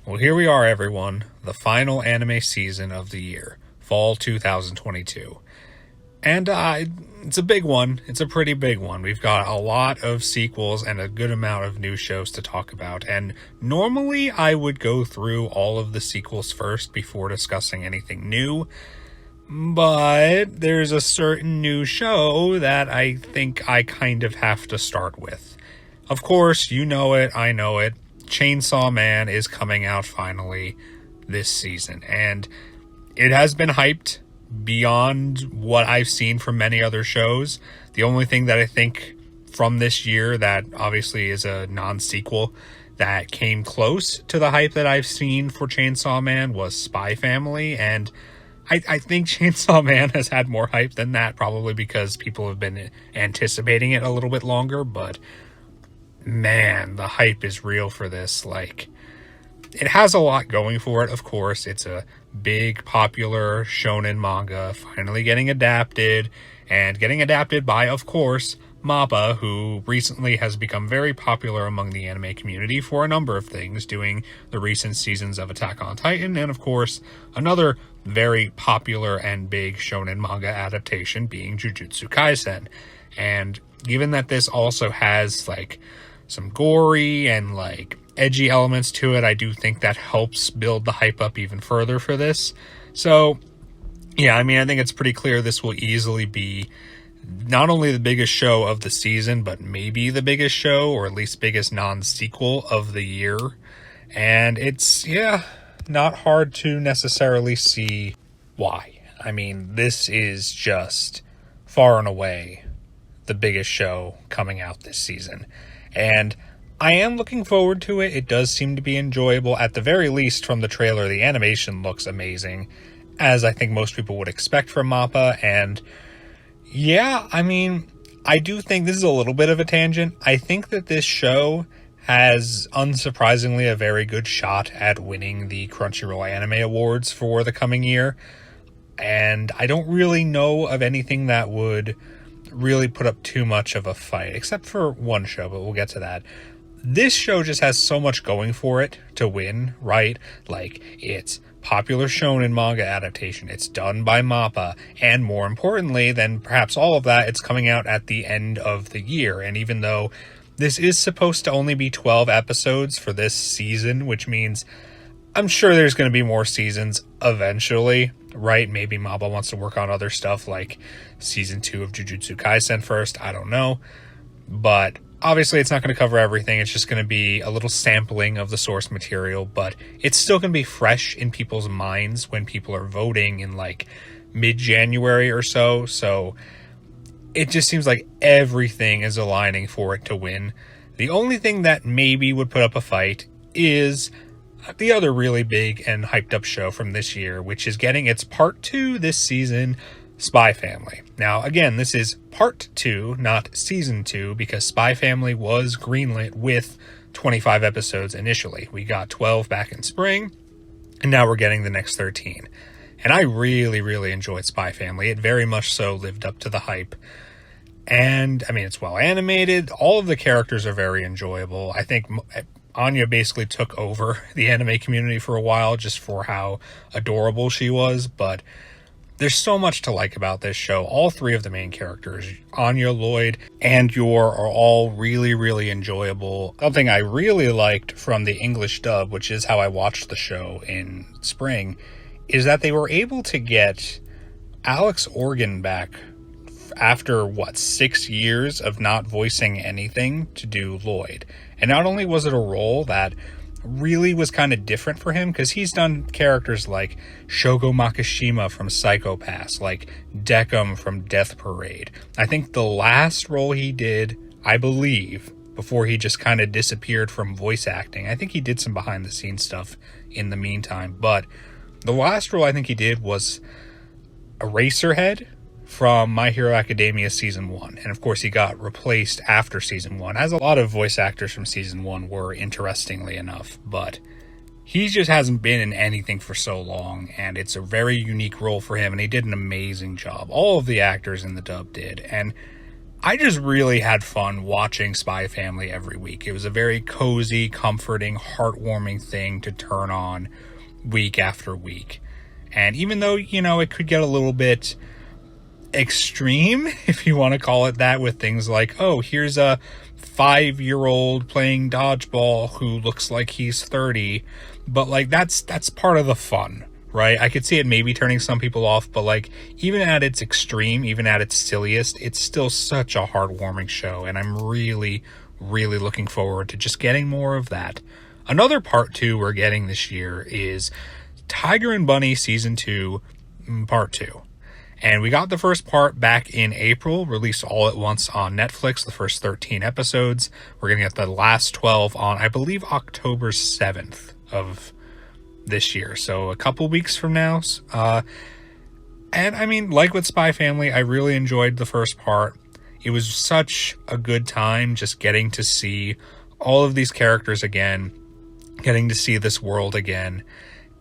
Well, here we are, everyone. The final anime season of the year, fall 2022. And it's a big one. It's a pretty big one. We've got a lot of sequels and a good amount of new shows to talk about. And normally I would go through all of the sequels first before discussing anything new. But there's a certain new show that I think I kind of have to start with. Of course, you know it, I know it. Chainsaw Man is coming out finally this season, and it has been hyped beyond what I've seen from many other shows. The only thing that I think from this year that obviously is a non-sequel that came close to the hype that I've seen for Chainsaw Man was Spy Family, and I think Chainsaw Man has had more hype than that, probably because people have been anticipating it a little bit longer, but man, the hype is real for this. Like, it has a lot going for it, of course. It's a big, popular shonen manga finally getting adapted, and getting adapted by, of course, MAPPA, who recently has become very popular among the anime community for a number of things, doing the recent seasons of Attack on Titan, and of course, another very popular and big shonen manga adaptation being Jujutsu Kaisen. And given that this also has, like, some gory and like edgy elements to it, I do think that helps build the hype up even further for this. So yeah, I mean, I think it's pretty clear this will easily be not only the biggest show of the season, but maybe the biggest show, or at least biggest non-sequel of the year. And it's, yeah, not hard to necessarily see why. I mean, this is just far and away the biggest show coming out this season. And I am looking forward to it. It does seem to be enjoyable. At the very least, from the trailer, the animation looks amazing, as I think most people would expect from MAPPA. And yeah, I mean, I do think this is a little bit of a tangent. I think that this show has, unsurprisingly, a very good shot at winning the Crunchyroll Anime Awards for the coming year. And I don't really know of anything that would really put up too much of a fight, except for one show, but we'll get to that. This show just has so much going for it to win, right? Like, it's popular shonen manga adaptation, it's done by MAPPA, and more importantly than perhaps all of that, it's coming out at the end of the year. And even though this is supposed to only be 12 episodes for this season, which means I'm sure there's going to be more seasons eventually, right? Maybe MAPPA wants to work on other stuff like season 2 of Jujutsu Kaisen first. I don't know. But obviously it's not going to cover everything. It's just going to be a little sampling of the source material, but it's still going to be fresh in people's minds when people are voting in like mid-January or so. So it just seems like everything is aligning for it to win. The only thing that maybe would put up a fight is the other really big and hyped up show from this year, which is getting its part 2 this season, Spy Family. Now, again, this is part 2, not season 2, because Spy Family was greenlit with 25 episodes initially. We got 12 back in spring, and now we're getting the next 13. And I really, really enjoyed Spy Family. It very much so lived up to the hype. And, I mean, it's well animated. All of the characters are very enjoyable. I think Anya basically took over the anime community for a while just for how adorable she was, but there's so much to like about this show. All three of the main characters, Anya, Lloyd, and Yor, are all really, really enjoyable. Something I really liked from the English dub, which is how I watched the show in spring, is that they were able to get Alex Organ back after, 6 years of not voicing anything to do Lloyd. And not only was it a role that really was kind of different for him, because he's done characters like Shogo Makishima from Psycho Pass, like Decim from Death Parade. I think the last role he did, I believe, before he just kind of disappeared from voice acting, I think he did some behind the scenes stuff in the meantime, but the last role I think he did was Eraserhead from My Hero Academia Season 1. And of course he got replaced after Season 1, as a lot of voice actors from Season 1 were, interestingly enough. But he just hasn't been in anything for so long, and it's a very unique role for him, and he did an amazing job. All of the actors in the dub did, and I just really had fun watching Spy Family every week. It was a very cozy, comforting, heartwarming thing to turn on week after week. And even though, it could get a little bit extreme, if you want to call it that, with things like, oh, here's a 5-year-old playing dodgeball who looks like he's 30, but like that's part of the fun, right? I could see it maybe turning some people off, but like even at its extreme, even at its silliest, it's still such a heartwarming show, and I'm really, really looking forward to just getting more of that. Another part 2 we're getting this year is Tiger and Bunny Season 2, Part 2. And we got the first part back in April, released all at once on Netflix, the first 13 episodes. We're going to get the last 12 on, I believe, October 7th of this year. So a couple weeks from now. And I mean, like with Spy Family, I really enjoyed the first part. It was such a good time just getting to see all of these characters again, getting to see this world again.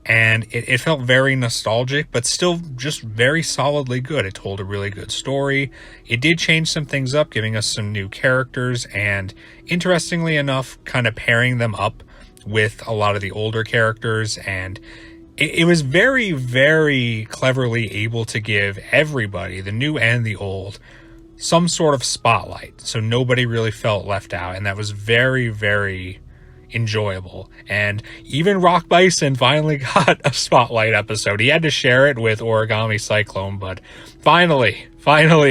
And it felt very nostalgic, but still just very solidly good. It told a really good story. It did change some things up, giving us some new characters, and interestingly enough, kind of pairing them up with a lot of the older characters. And it was very, very cleverly able to give everybody, the new and the old, some sort of spotlight. So nobody really felt left out. And that was very, very enjoyable. And even Rock Bison finally got a spotlight episode. He had to share it with Origami Cyclone, but finally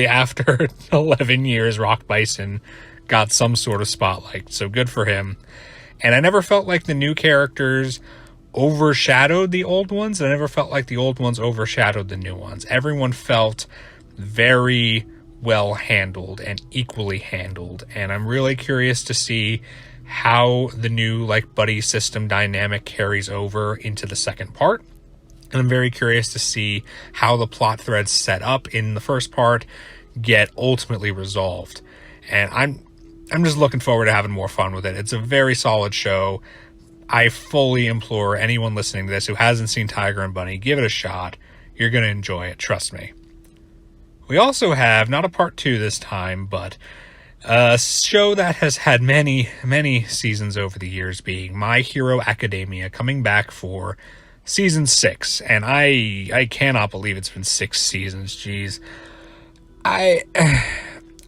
after 11 years, Rock Bison got some sort of spotlight. So good for him. And I never felt like the new characters overshadowed the old ones. I never felt like the old ones overshadowed the new ones. Everyone felt very well handled and equally handled. And I'm really curious to see how the new buddy system dynamic carries over into the second part. And I'm very curious to see how the plot threads set up in the first part get ultimately resolved. And I'm just looking forward to having more fun with it. It's a very solid show. I fully implore anyone listening to this who hasn't seen Tiger and Bunny, give it a shot. You're going to enjoy it, trust me. We also have, not a part 2 this time, but a show that has had many, many seasons over the years, being My Hero Academia, coming back for season 6. And I cannot believe it's been 6 seasons. Jeez.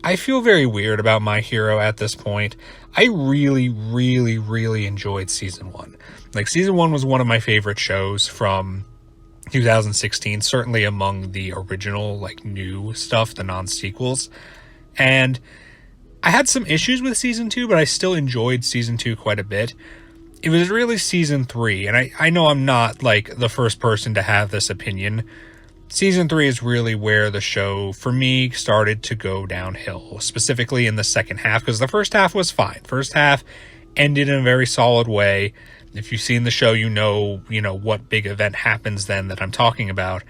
I feel very weird about My Hero at this point. I really, really, really enjoyed season 1. Season 1 was one of my favorite shows from 2016, certainly among the original, new stuff, the non-sequels. And I had some issues with season 2, but I still enjoyed season 2 quite a bit. It was really season 3, and I know I'm not, the first person to have this opinion. Season 3 is really where the show, for me, started to go downhill, specifically in the second half, because the first half was fine. First half ended in a very solid way. If you've seen the show, you know what big event happens then that I'm talking about.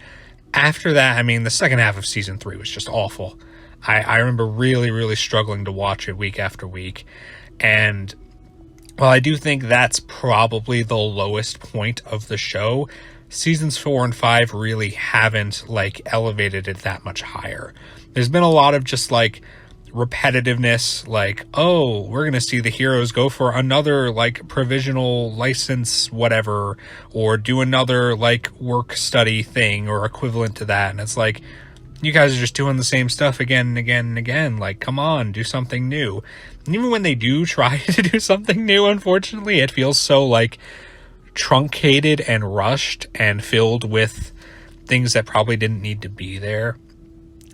After that, the second half of season 3 was just awful. I remember really, really struggling to watch it week after week. And while I do think that's probably the lowest point of the show, seasons 4 and 5 really haven't elevated it that much higher. There's been a lot of just repetitiveness, oh, we're going to see the heroes go for another provisional license, whatever, or do another work study thing or equivalent to that. And it's you guys are just doing the same stuff again and again and again. Come on, do something new. And even when they do try to do something new, unfortunately, it feels so truncated and rushed and filled with things that probably didn't need to be there.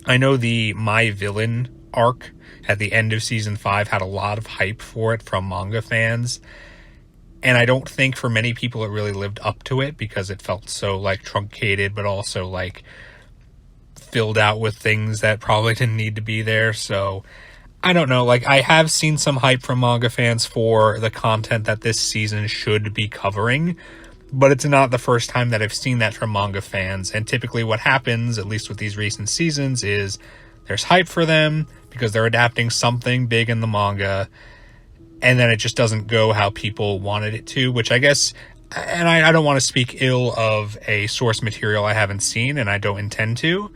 I know the My Villain arc at the end of season 5 had a lot of hype for it from manga fans. And I don't think for many people it really lived up to it because it felt so truncated, but also filled out with things that probably didn't need to be there. So I don't know, I have seen some hype from manga fans for the content that this season should be covering, but it's not the first time that I've seen that from manga fans. And typically what happens, at least with these recent seasons, is there's hype for them because they're adapting something big in the manga, and then it just doesn't go how people wanted it to, which I guess, and I don't want to speak ill of a source material I haven't seen, and I don't intend to,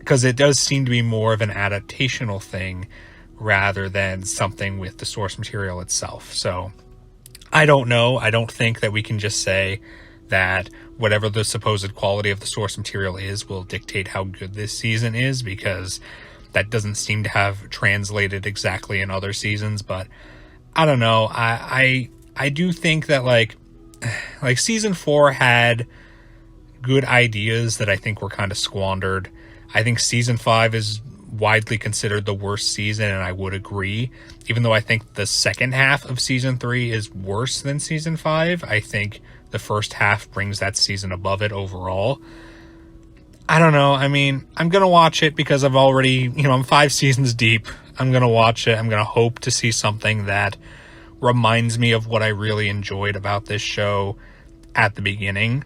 because it does seem to be more of an adaptational thing rather than something with the source material itself. So I don't know. I don't think that we can just say that whatever the supposed quality of the source material is will dictate how good this season is, because that doesn't seem to have translated exactly in other seasons. But I don't know. I do think that like season 4 had good ideas that I think were kind of squandered. I think season 5 is widely considered the worst season, and I would agree. Even though I think the second half of season 3 is worse than season 5, I think the first half brings that season above it overall. I don't know. I mean, I'm going to watch it because I've already, I'm 5 seasons deep. I'm going to watch it. I'm going to hope to see something that reminds me of what I really enjoyed about this show at the beginning.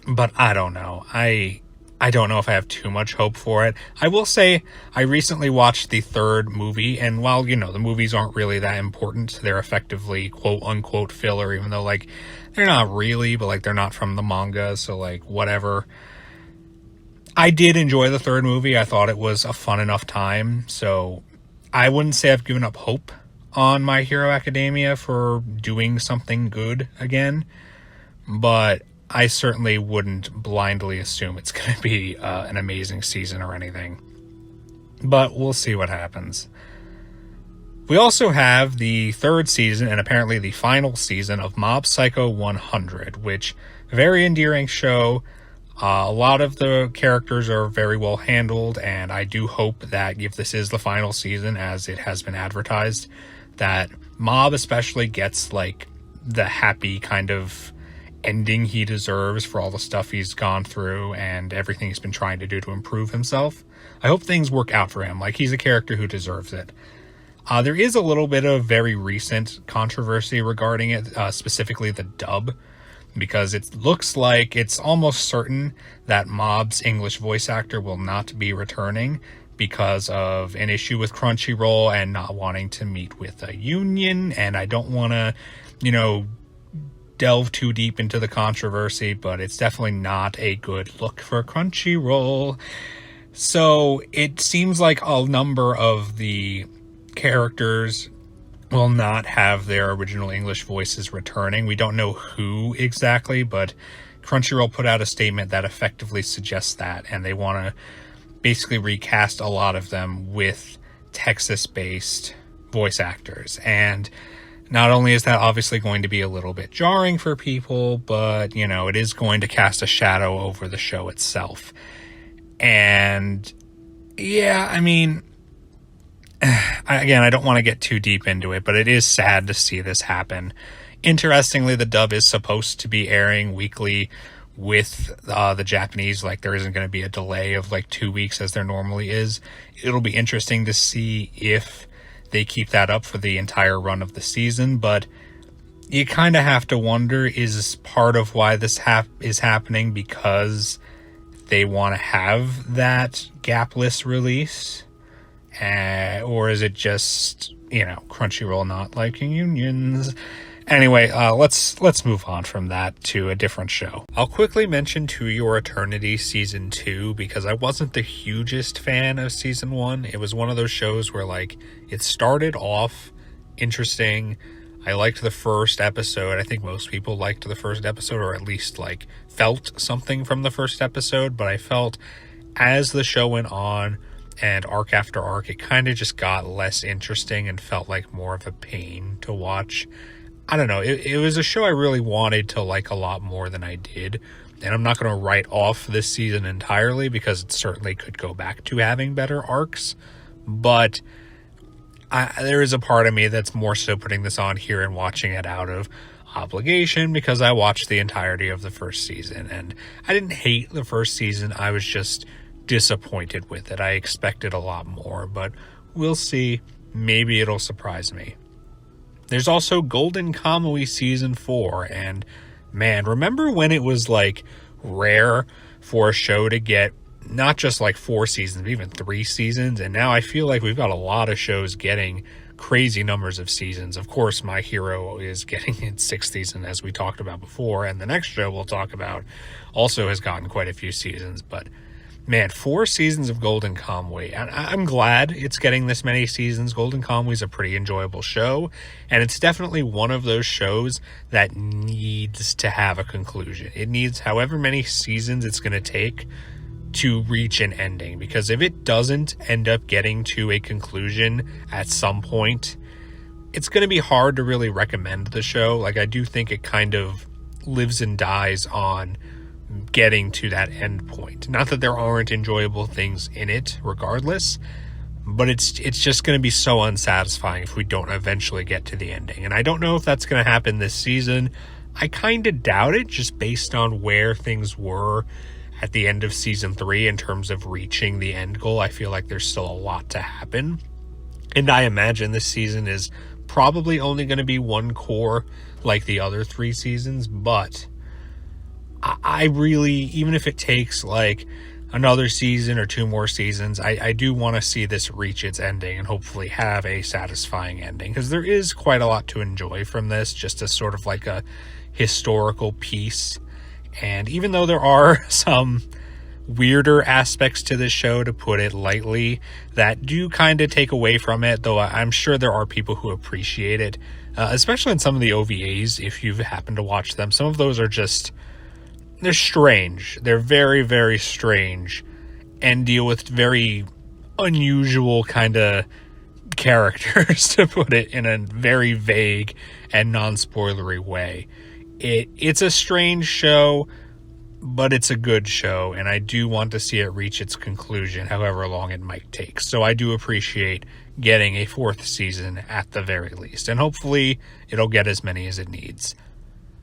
But I don't know. I don't know if I have too much hope for it. I will say I recently watched the 3rd movie, and while, the movies aren't really that important, they're effectively quote-unquote filler, even though, they're not really, but, they're not from the manga, so, whatever. I did enjoy the 3rd movie. I thought it was a fun enough time, so I wouldn't say I've given up hope on My Hero Academia for doing something good again, but I certainly wouldn't blindly assume it's going to be an amazing season or anything. But we'll see what happens. We also have the 3rd season, and apparently the final season, of Mob Psycho 100, which, very endearing show. A lot of the characters are very well handled, and I do hope that if this is the final season, as it has been advertised, that Mob especially gets, the happy kind of ending he deserves for all the stuff he's gone through and everything he's been trying to do to improve himself. I hope things work out for him. He's a character who deserves it. There is a little bit of very recent controversy regarding it, specifically the dub, because it looks like it's almost certain that Mob's English voice actor will not be returning because of an issue with Crunchyroll and not wanting to meet with a union. And I don't want to, delve too deep into the controversy, but it's definitely not a good look for Crunchyroll. So it seems like a number of the characters will not have their original English voices returning. We don't know who exactly, but Crunchyroll put out a statement that effectively suggests that, and they want to basically recast a lot of them with Texas-based voice actors. And not only is that obviously going to be a little bit jarring for people, but, it is going to cast a shadow over the show itself. And, yeah, I mean, again, I don't want to get too deep into it, but it is sad to see this happen. Interestingly, the dub is supposed to be airing weekly with the Japanese. There isn't going to be a delay of 2 weeks as there normally is. It'll be interesting to see if they keep that up for the entire run of the season, but you kind of have to wonder, is part of why this is happening because they want to have that gapless release? Or is it just, Crunchyroll not liking unions? Anyway, let's move on from that to a different show. I'll quickly mention To Your Eternity Season 2, because I wasn't the hugest fan of Season 1. It was one of those shows where, it started off interesting. I liked the first episode. I think most people liked the first episode, or at least, felt something from the first episode. But I felt as the show went on, and arc after arc, it kind of just got less interesting and felt like more of a pain to watch. I don't know, it was a show I really wanted to like a lot more than I did, and I'm not going to write off this season entirely because it certainly could go back to having better arcs, but there is a part of me that's more so putting this on here and watching it out of obligation because I watched the entirety of the first season, and I didn't hate the first season, I was just disappointed with it. I expected a lot more, but we'll see. Maybe it'll surprise me. There's also Golden Kamuy Season 4, and man, remember when it was rare for a show to get not just 4 seasons, but even 3 seasons, and now I feel like we've got a lot of shows getting crazy numbers of seasons. Of course, My Hero is getting its 6th season, as we talked about before, and the next show we'll talk about also has gotten quite a few seasons, but Man, 4 seasons of Golden Kamuy, and I'm glad it's getting this many seasons. Golden Kamuy is a pretty enjoyable show, and it's definitely one of those shows that needs to have a conclusion. It needs however many seasons it's going to take to reach an ending, because if it doesn't end up getting to a conclusion at some point, it's going to be hard to really recommend the show. Like, I do think it kind of lives and dies on getting to that end point. Not that there aren't enjoyable things in it regardless, but it's just going to be so unsatisfying if we don't eventually get to the ending. And I don't know if that's going to happen this season. I kind of doubt it, just based on where things were at the end of season 3 in terms of reaching the end goal. I feel like there's still a lot to happen. And I imagine this season is probably only going to be one core like the other 3 seasons, but I really, even if it takes like another season or 2 more seasons, I do want to see this reach its ending and hopefully have a satisfying ending, because there is quite a lot to enjoy from this, just as sort of like a historical piece. And even though there are some weirder aspects to this show, to put it lightly, that do kind of take away from it, though I'm sure there are people who appreciate it, especially in some of the OVAs, if you've happened to watch them. Some of those are just, they're strange. They're very, very strange and deal with very unusual kind of characters, to put it in a very vague and non-spoilery way. It's a strange show, but it's a good show, and I do want to see it reach its conclusion, however long it might take. So I do appreciate getting a 4th season at the very least, and hopefully it'll get as many as it needs.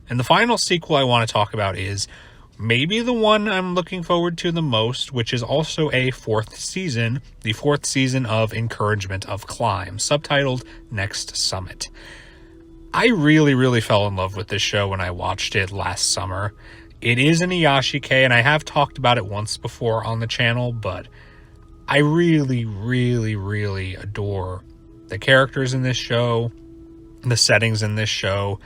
And the final sequel I want to talk about is maybe the one I'm looking forward to the most, which is also a 4th season, the 4th season of Encouragement of Climb, subtitled Next Summit. I really, really fell in love with this show when I watched it last summer. It is an Iyashikei, and I have talked about it once before on the channel, but I really, really, really adore the characters in this show, the settings in this show,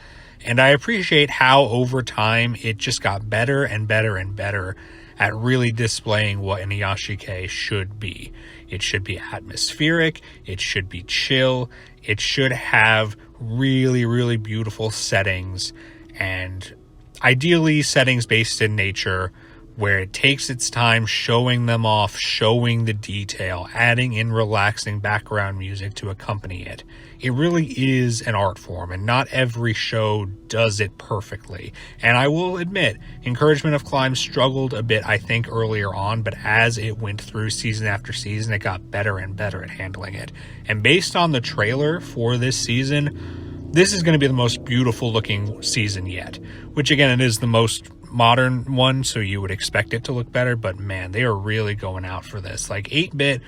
and I appreciate how over time it just got better and better and better at really displaying what an Iyashikei should be. It should be atmospheric, it should be chill, it should have really, really beautiful settings, and ideally settings based in nature, where it takes its time showing them off, showing the detail, adding in relaxing background music to accompany it. It really is an art form, and not every show does it perfectly. And I will admit, Encouragement of Climb struggled a bit, I think, earlier on, but as it went through season after season, it got better and better at handling it. And based on the trailer for this season, this is going to be the most beautiful looking season yet, which again, it is the most modern one, so you would expect it to look better, but man, they are really going out for this. Like 8-bit,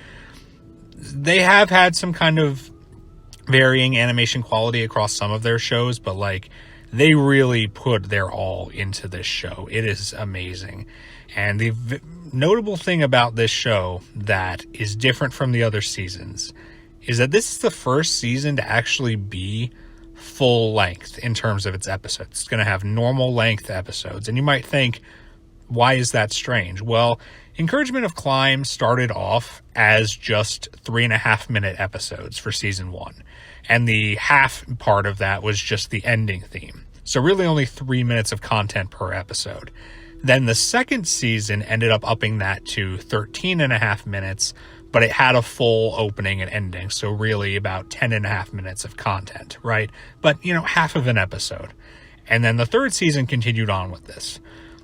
they have had some kind of varying animation quality across some of their shows, but like they really put their all into this show. It is amazing. And the notable thing about this show that is different from the other seasons is that this is the first season to actually be full length in terms of its episodes. It's going to have normal length episodes. And you might think, why is that strange? Well, Encouragement of Climb started off as just 3.5-minute episodes for season 1. And the half part of that was just the ending theme. So really only 3 minutes of content per episode. Then the second season ended up upping that to 13.5 minutes, but it had a full opening and ending. So really about 10.5 minutes of content, right? But, half of an episode. And then the third season continued on with this.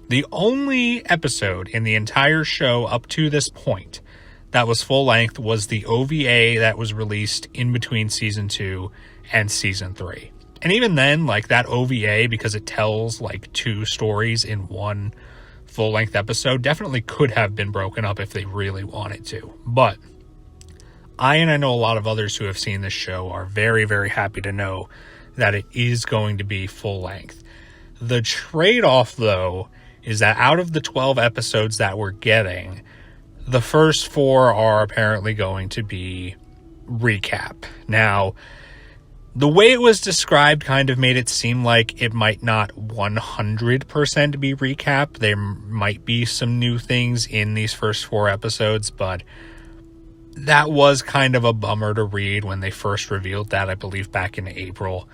The only episode in the entire show up to this point that was full length was the OVA that was released in between season 2 and season 3. And even then, like that OVA, because it tells like 2 stories in one full length episode, definitely could have been broken up if they really wanted to. But I know a lot of others who have seen this show are very, very happy to know that it is going to be full length. The trade-off, though, is that out of the 12 episodes that we're getting, the first 4 are apparently going to be recap. Now, The way it was described kind of made it seem like it might not 100% be recap. There might be some new things in these first 4 episodes, but that was kind of a bummer to read when they first revealed that, I believe back in April.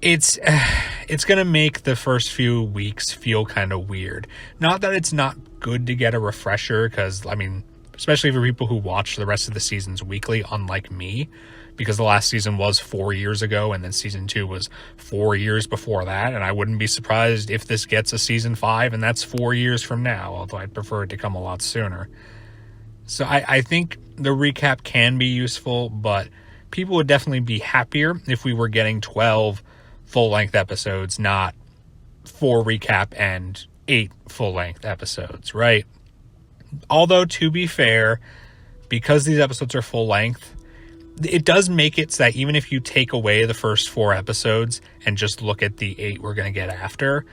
It's going to make the first few weeks feel kind of weird. Not that it's not good to get a refresher, because, I mean, especially for people who watch the rest of the seasons weekly, unlike me, because the last season was 4 years ago, and then season 2 was 4 years before that, and I wouldn't be surprised if this gets a season 5, and that's 4 years from now, although I'd prefer it to come a lot sooner. So I think the recap can be useful, but people would definitely be happier if we were getting 12 full-length episodes, not 4 recap and 8 full-length episodes, right? Although, to be fair, because these episodes are full-length, it does make it so that even if you take away the first 4 episodes and just look at the 8 we're going to get after,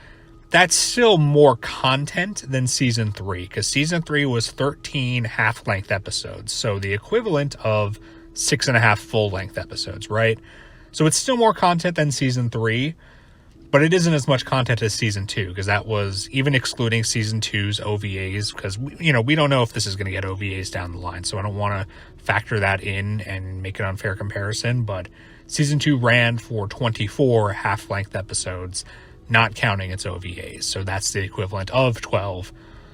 that's still more content than season 3, because season 3 was 13 half-length episodes, so the equivalent of 6.5 full-length episodes, right? So it's still more content than season 3, but it isn't as much content as season 2, because that was even excluding season 2's OVAs, because we don't know if this is going to get OVAs down the line, so I don't want to factor that in and make an unfair comparison. But season 2 ran for 24 half-length episodes, not counting its OVAs, so that's the equivalent of 12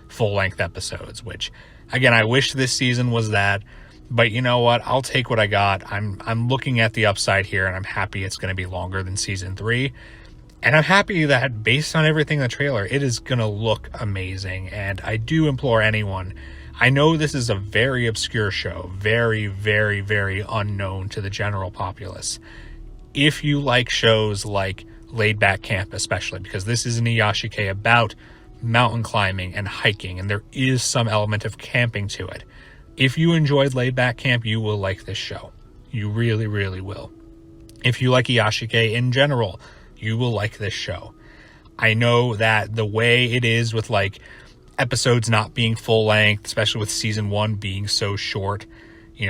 full-length episodes, which, again, I wish this season was that. But you know what? I'll take what I got. I'm looking at the upside here, and I'm happy it's going to be longer than season 3. And I'm happy that based on everything in the trailer, it is going to look amazing. And I do implore anyone, I know this is a very obscure show, very, very, very unknown to the general populace. If you like shows like Laid Back Camp, especially, because this is an Iyashikei about mountain climbing and hiking, and there is some element of camping to it. If you enjoyed Laid Back Camp, you will like this show. You really, really will. If you like Iyashikei in general, you will like this show. I know that the way it is with like episodes not being full length, especially with season 1 being so short,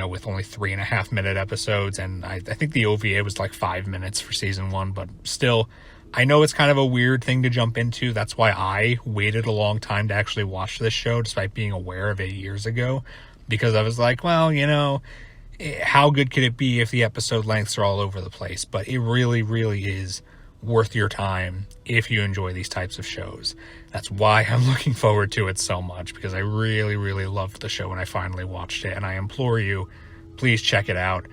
with only 3.5 minute episodes, and I think the OVA was like 5 minutes for season 1, but still, I know it's kind of a weird thing to jump into. That's why I waited a long time to actually watch this show, despite being aware of it years ago, because I was like, well, how good could it be if the episode lengths are all over the place? But it really, really is worth your time if you enjoy these types of shows. That's why I'm looking forward to it so much, because I really, really loved the show when I finally watched it, and I implore you, please check it out.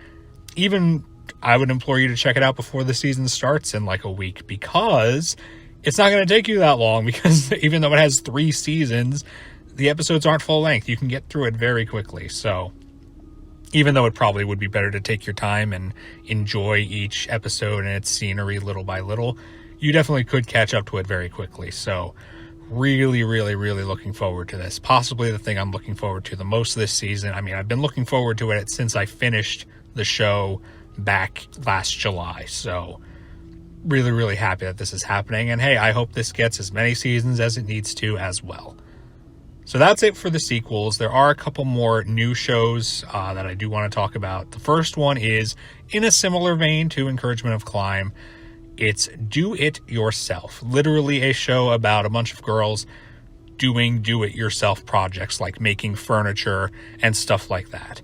Even I would implore you to check it out before the season starts in like a week, because it's not going to take you that long, because even though it has 3 seasons, the episodes aren't full length. You can get through it very quickly. So even though it probably would be better to take your time and enjoy each episode and its scenery little by little, you definitely could catch up to it very quickly. So really, really, really looking forward to this. Possibly the thing I'm looking forward to the most this season. I mean, I've been looking forward to it since I finished the show back last July. So really, really happy that this is happening. And hey, I hope this gets as many seasons as it needs to as well. So that's it for the sequels. There are a couple more new shows that I do want to talk about. The first one is in a similar vein to Encouragement of Climb. It's Do It Yourself. Literally a show about a bunch of girls doing do-it-yourself projects like making furniture and stuff like that.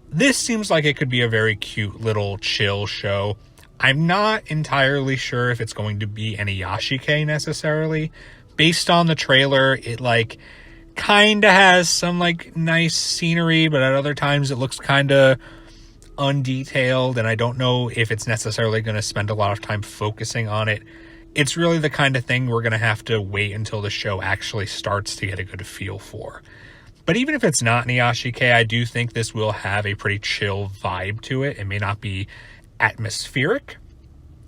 This seems like it could be a very cute little chill show. I'm not entirely sure if it's going to be an Iyashikei necessarily. Based on the trailer, it kind of has some nice scenery, but at other times it looks kind of undetailed, and I don't know if it's necessarily going to spend a lot of time focusing on it. It's really the kind of thing we're going to have to wait until the show actually starts to get a good feel for. But even if it's not an Iyashikei, I do think this will have a pretty chill vibe to it. It may not be atmospheric,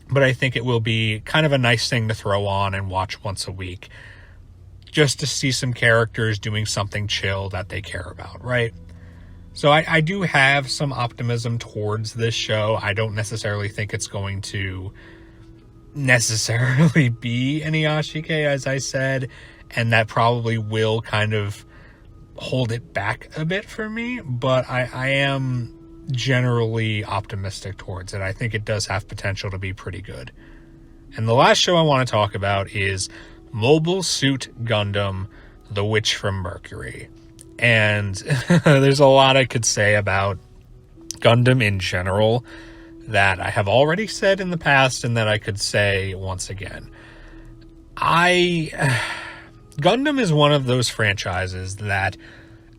but I think it will be kind of a nice thing to throw on and watch once a week, just to see some characters doing something chill that they care about, right? So I do have some optimism towards this show. I don't necessarily think it's going to necessarily be an Iyashikei, as I said, and that probably will kind of hold it back a bit for me, but I am generally optimistic towards it. I think it does have potential to be pretty good. And the last show I want to talk about is Mobile Suit Gundam, The Witch from Mercury. And there's a lot I could say about Gundam in general that I have already said in the past and that I could say once again. Gundam is one of those franchises that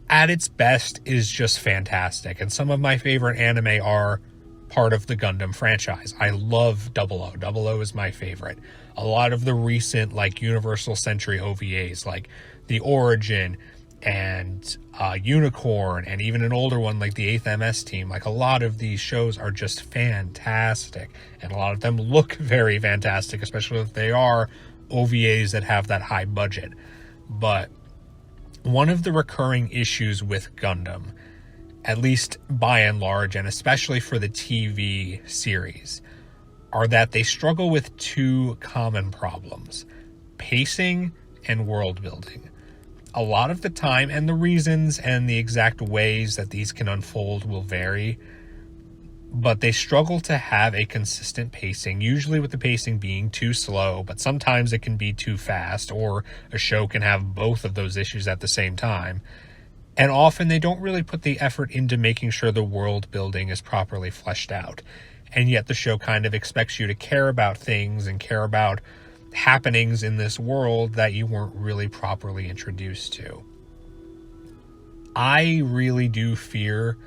at its best is just fantastic, and some of my favorite anime are part of the Gundam franchise. I love 00. 00 is my favorite. A lot of the recent Universal Century OVAs, like The Origin and Unicorn, and even an older one like the 8th MS Team, a lot of these shows are just fantastic, and a lot of them look very fantastic, especially if they are OVAs that have that high budget. But one of the recurring issues with Gundam, at least by and large, and especially for the TV series, are that they struggle with two common problems: pacing and world building. A lot of the time, and the reasons and the exact ways that these can unfold will vary, but they struggle to have a consistent pacing, usually with the pacing being too slow, but sometimes it can be too fast, or a show can have both of those issues at the same time. And often they don't really put the effort into making sure the world building is properly fleshed out. And yet the show kind of expects you to care about things and care about happenings in this world that you weren't really properly introduced to. I really do fear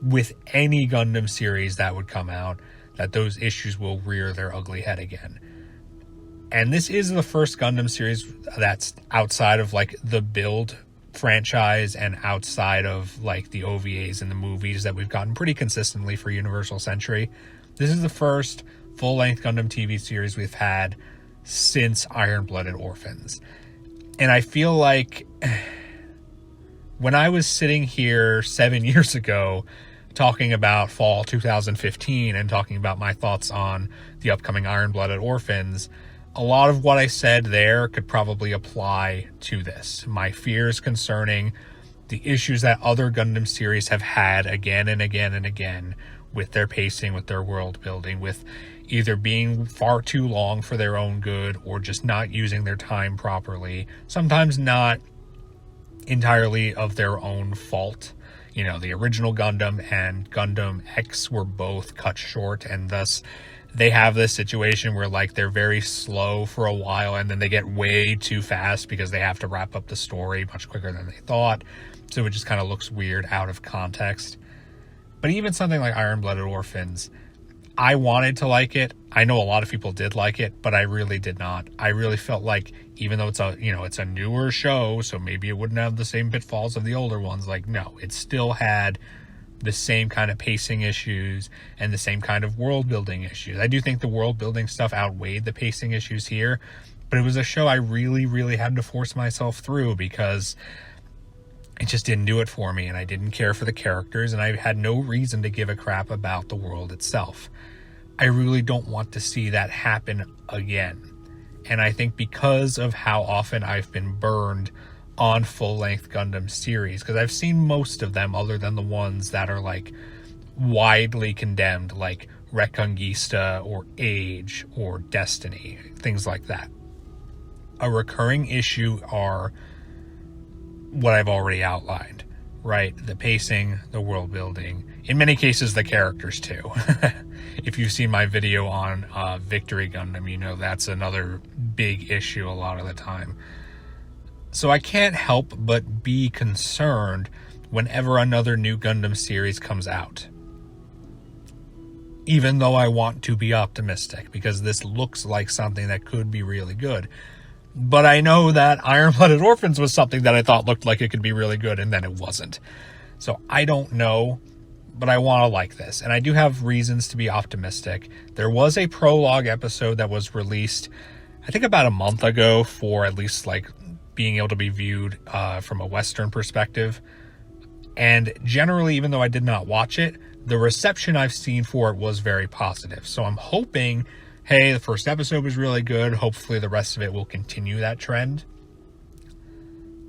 with any Gundam series that would come out that those issues will rear their ugly head again. And this is the first Gundam series that's outside of the Build franchise and outside of the OVAs and the movies that we've gotten pretty consistently for Universal Century. This is the first full-length Gundam TV series we've had since Iron-Blooded Orphans. And I feel like when I was sitting here 7 years ago talking about fall 2015 and talking about my thoughts on the upcoming Iron-Blooded Orphans, a lot of what I said there could probably apply to this. My fears concerning the issues that other Gundam series have had again and again and again with their pacing, with their world building, with either being far too long for their own good or just not using their time properly, sometimes not entirely of their own fault. The original Gundam and Gundam X were both cut short, and thus they have this situation where they're very slow for a while and then they get way too fast because they have to wrap up the story much quicker than they thought. So it just kind of looks weird out of context. But even something like Iron-Blooded Orphans, I wanted to like it. I know a lot of people did like it, but I really did not. I really felt like, even though it's a newer show, so maybe it wouldn't have the same pitfalls of the older ones. No, it still had the same kind of pacing issues and the same kind of world building issues. I do think the world building stuff outweighed the pacing issues here, but it was a show I really, really had to force myself through because it just didn't do it for me, and I didn't care for the characters, and I had no reason to give a crap about the world itself. I really don't want to see that happen again. And I think because of how often I've been burned on full-length Gundam series, because I've seen most of them other than the ones that are widely condemned, like Reconquista or Age or Destiny, things like that. A recurring issue are what I've already outlined, right? The pacing, the world building, in many cases the characters too. If you've seen my video on Victory Gundam, that's another big issue a lot of the time. So I can't help but be concerned whenever another new Gundam series comes out. Even though I want to be optimistic, because this looks like something that could be really good. But I know that Iron-Blooded Orphans was something that I thought looked like it could be really good, and then it wasn't. So I don't know, but I want to like this. And I do have reasons to be optimistic. There was a prologue episode that was released, I think about a month ago, for at least being able to be viewed from a Western perspective. And generally, even though I did not watch it, the reception I've seen for it was very positive. So I'm hoping, hey, the first episode was really good. Hopefully the rest of it will continue that trend.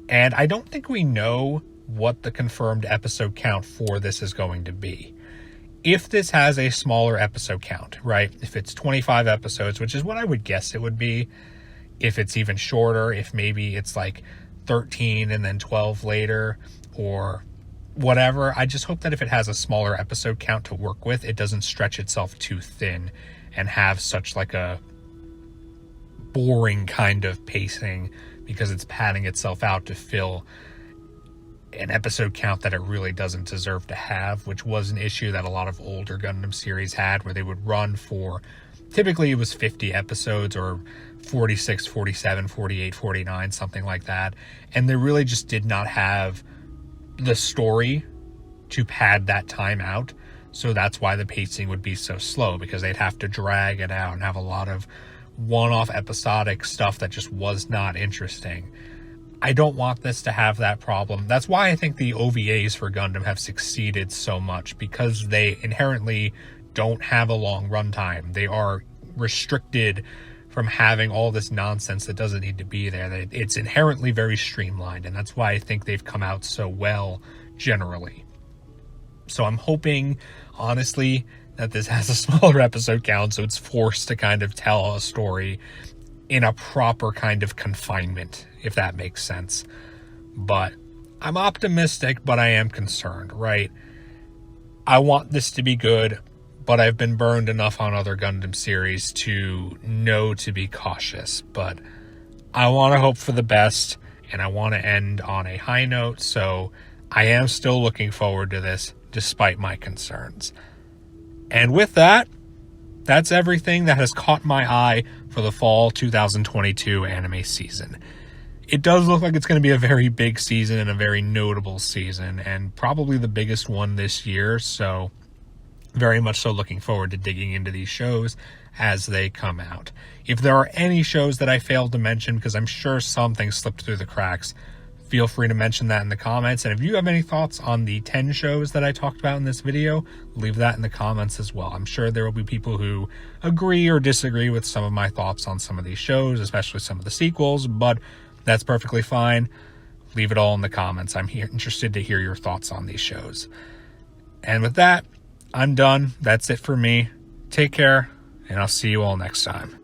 And I don't think we know what the confirmed episode count for this is going to be. if this has a smaller episode count, right? If it's 25 episodes, which is what I would guess it would be, if it's even shorter, if maybe it's like 13 and then 12 later or whatever. I just hope that if it has a smaller episode count to work with, it doesn't stretch itself too thin and have such like a boring kind of pacing because it's padding itself out to fill an episode count that it really doesn't deserve to have, which was an issue that a lot of older Gundam series had, where they would run for, typically it was 50 episodes or 46, 47, 48, 49, something like that. And they really just did not have the story to pad that time out. So that's why the pacing would be so slow, because they'd have to drag it out and have a lot of one-off episodic stuff that just was not interesting. I don't want this to have that problem. That's why I think the OVAs for Gundam have succeeded so much, because they inherently don't have a long runtime. They are restricted from having all this nonsense that doesn't need to be there. It's inherently very streamlined, and that's why I think they've come out so well generally. So I'm hoping, honestly, that this has a smaller episode count, so it's forced to kind of tell a story in a proper kind of confinement, if that makes sense. But I'm optimistic, but I am concerned, right? I want this to be good, but I've been burned enough on other Gundam series to know to be cautious. But I want to hope for the best, and I want to end on a high note, so I am still looking forward to this, despite my concerns. And with that, that's everything that has caught my eye for the fall 2022 anime season. It does look like it's going to be a very big season and a very notable season, and probably the biggest one this year, so very much so looking forward to digging into these shows as they come out. If there are any shows that I failed to mention, because I'm sure something slipped through the cracks, feel free to mention that in the comments. And if you have any thoughts on the 10 shows that I talked about in this video, leave that in the comments as well. I'm sure there will be people who agree or disagree with some of my thoughts on some of these shows, especially some of the sequels, but that's perfectly fine. Leave it all in the comments. I'm interested to hear your thoughts on these shows. And with that, I'm done. That's it for me. Take care, and I'll see you all next time.